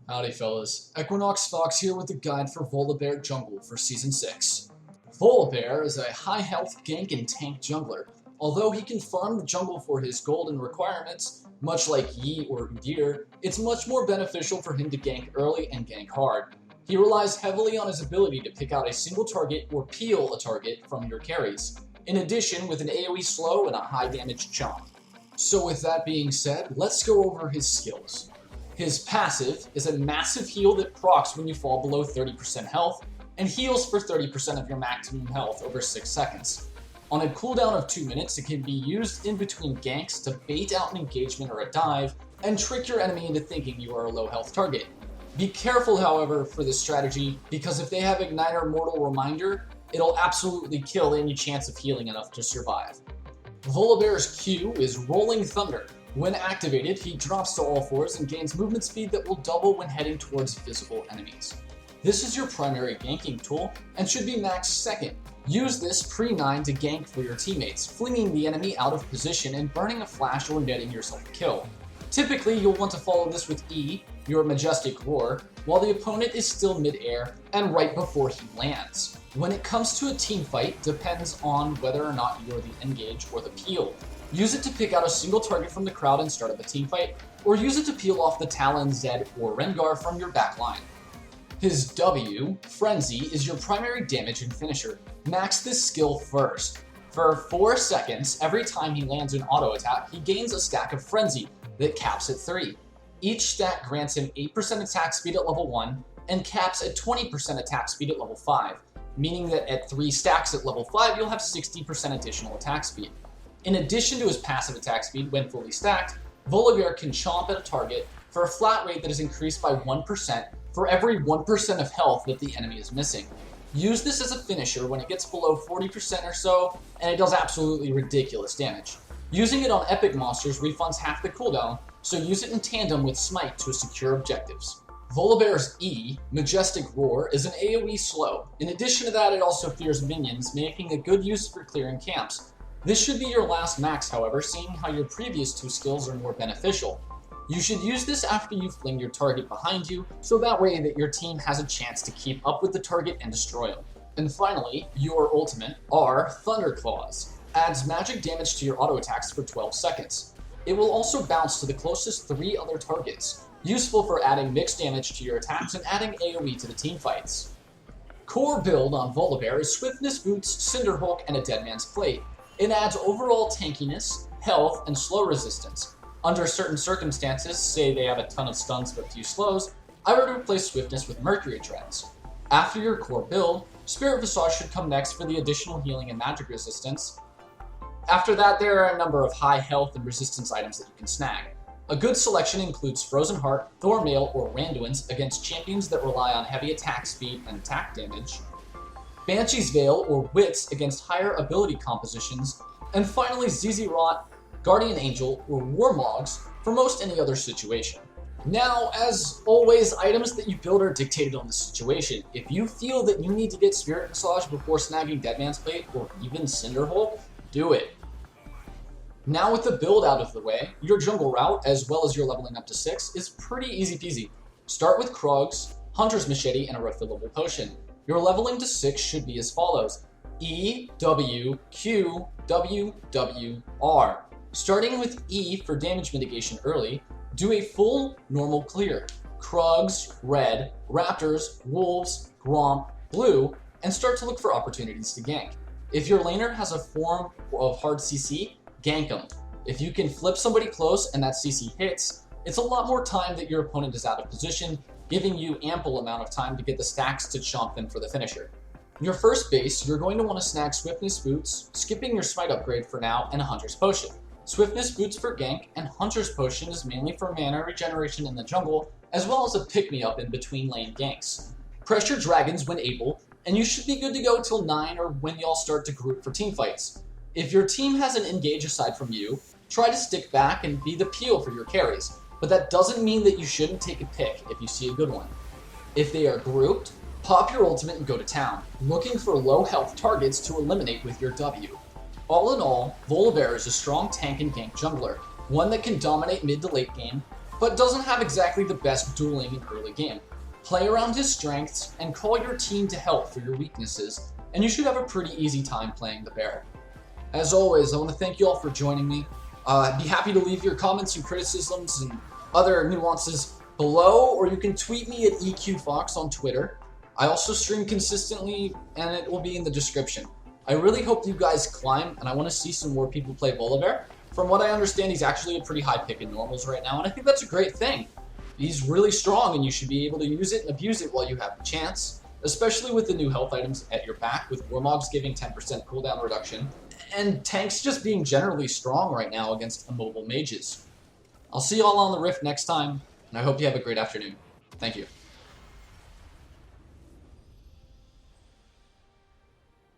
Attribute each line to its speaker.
Speaker 1: Howdy fellas, Equinox Fox here with a guide for Volibear Jungle for Season 6. Volibear is a high health gank and tank jungler. Although he can farm the jungle for his golden requirements, much like Yi or Udyr, it's much more beneficial for him to gank early and gank hard. He relies heavily on his ability to pick out a single target or peel a target from your carries, in addition with an AoE slow and a high damage chomp. So with that being said, let's go over his skills. His passive is a massive heal that procs when you fall below 30% health, and heals for 30% of your maximum health over 6 seconds. On a cooldown of 2 minutes, it can be used in between ganks to bait out an engagement or a dive, and trick your enemy into thinking you are a low health target. Be careful, however, for this strategy, because if they have Igniter Mortal Reminder, it'll absolutely kill any chance of healing enough to survive. Volibear's Q is Rolling Thunder. When activated, he drops to all fours and gains movement speed that will double when heading towards visible enemies. This is your primary ganking tool and should be maxed second. Use this pre-9 to gank for your teammates, flinging the enemy out of position and burning a flash or netting yourself a kill. Typically, you'll want to follow this with E, your Majestic Roar, while the opponent is still mid-air and right before he lands. When it comes to a team fight, depends on whether or not you're the engage or the peel. Use it to pick out a single target from the crowd and start up a team fight, or use it to peel off the Talon, Zed, or Rengar from your back line. His W, Frenzy, is your primary damage and finisher. Max this skill first. For 4 seconds, every time he lands an auto attack, he gains a stack of Frenzy that caps at 3. Each stack grants him 8% attack speed at level 1 and caps at 20% attack speed at level 5, meaning that at 3 stacks at level 5, you'll have 60% additional attack speed. In addition to his passive attack speed when fully stacked, Volibear can chomp at a target for a flat rate that is increased by 1% for every 1% of health that the enemy is missing. Use this as a finisher when it gets below 40% or so, and it does absolutely ridiculous damage. Using it on epic monsters refunds half the cooldown, so use it in tandem with Smite to secure objectives. Volibear's E, Majestic Roar, is an AoE slow. In addition to that, it also fears minions, making a good use for clearing camps. This should be your last max, however, seeing how your previous 2 skills are more beneficial. You should use this after you fling your target behind you, so that way that your team has a chance to keep up with the target and destroy him. And finally, your ultimate, R, Thunderclaws, adds magic damage to your auto attacks for 12 seconds. It will also bounce to the closest 3 other targets, useful for adding mixed damage to your attacks and adding AoE to the team fights. Core build on Volibear is Swiftness Boots, Cinderhulk, and a Deadman's Plate. It adds overall tankiness, health, and slow resistance. Under certain circumstances, say they have a ton of stuns but few slows, I would replace Swiftness with Mercury Treads. After your core build, Spirit Visage should come next for the additional healing and magic resistance. After that, there are a number of high health and resistance items that you can snag. A good selection includes Frozen Heart, Thormail, or Randuin's against champions that rely on heavy attack speed and attack damage, Banshee's Veil or Wits against higher ability compositions, and finally ZZ Rot, Guardian Angel, or Warmogs for most any other situation. Now, as always, items that you build are dictated on the situation. If you feel that you need to get Spirit Visage before snagging Deadman's Plate or even Cinderhulk, do it. Now with the build out of the way, your jungle route, as well as your leveling up to 6, is pretty easy peasy. Start with Krogs, Hunter's Machete, and a refillable potion. Your leveling to 6 should be as follows: E, W, Q, W, W, R. Starting with E for damage mitigation early, do a full normal clear. Krogs, red, Raptors, Wolves, Gromp, blue, and start to look for opportunities to gank. If your laner has a form of hard CC, gank them. If you can flip somebody close and that CC hits, it's a lot more time that your opponent is out of position, giving you ample amount of time to get the stacks to chomp in for the finisher. Your first base, you're going to want to snag Swiftness Boots, skipping your Smite upgrade for now, and a Hunter's Potion. Swiftness Boots for gank, and Hunter's Potion is mainly for mana regeneration in the jungle, as well as a pick-me-up in between lane ganks. Pressure dragons when able, and you should be good to go till 9 or when y'all start to group for teamfights. If your team has an engage aside from you, try to stick back and be the peel for your carries, but that doesn't mean that you shouldn't take a pick if you see a good one. If they are grouped, pop your ultimate and go to town, looking for low health targets to eliminate with your W. All in all, Volibear is a strong tank and gank jungler, one that can dominate mid to late game, but doesn't have exactly the best dueling in early game. Play around his strengths and call your team to help for your weaknesses, and you should have a pretty easy time playing the bear. As always, I want to thank you all for joining me. I'd be happy to leave your comments and criticisms and other nuances below, or you can tweet me at EQFox on Twitter. I also stream consistently, and it will be in the description. I really hope you guys climb, and I want to see some more people play Volibear. From what I understand, he's actually a pretty high pick in normals right now, and I think that's a great thing. He's really strong, and you should be able to use it and abuse it while you have the chance, especially with the new health items at your back, with Warmogs giving 10% cooldown reduction, and tanks just being generally strong right now against immobile mages. I'll see you all on the Rift next time, and I hope you have a great afternoon. Thank you.